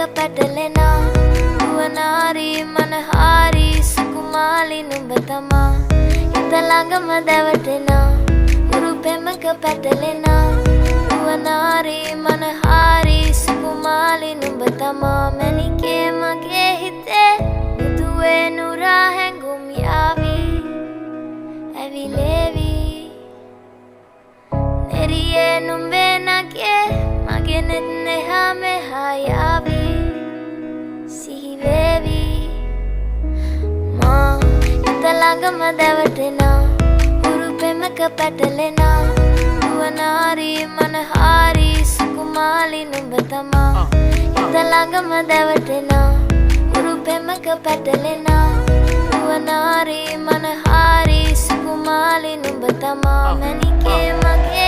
පැටලෙනා නුවනාරී මනහාරී සුකුමාලි නුඹ තමා හිත ළඟම දැවටෙනා උරු පෙමක පැටලෙනා නුවනාරී මනහාරී සුකුමාලි නුඹ තමා මැණිකේ මගේ හිතේ මුදුවේ නුරා හැඟුම් යාවි ඇවිලේවි නෙරියේ නුඹේ නගේ මගේ නෙත් නෙහා මෙහා යාවි සිහිවේවි මා හිත ළඟම දැවටෙනා උරු පෙමක පැටලෙනා නුවනාරී මනහාරී සුකුමාලි නුඹ තමා හිත ළඟම දැවටෙනා උරු පෙමක පැටලෙනා නුවනාරී මනහාරී සුකුමාලි නුඹ තමා මැණිකේ මගේ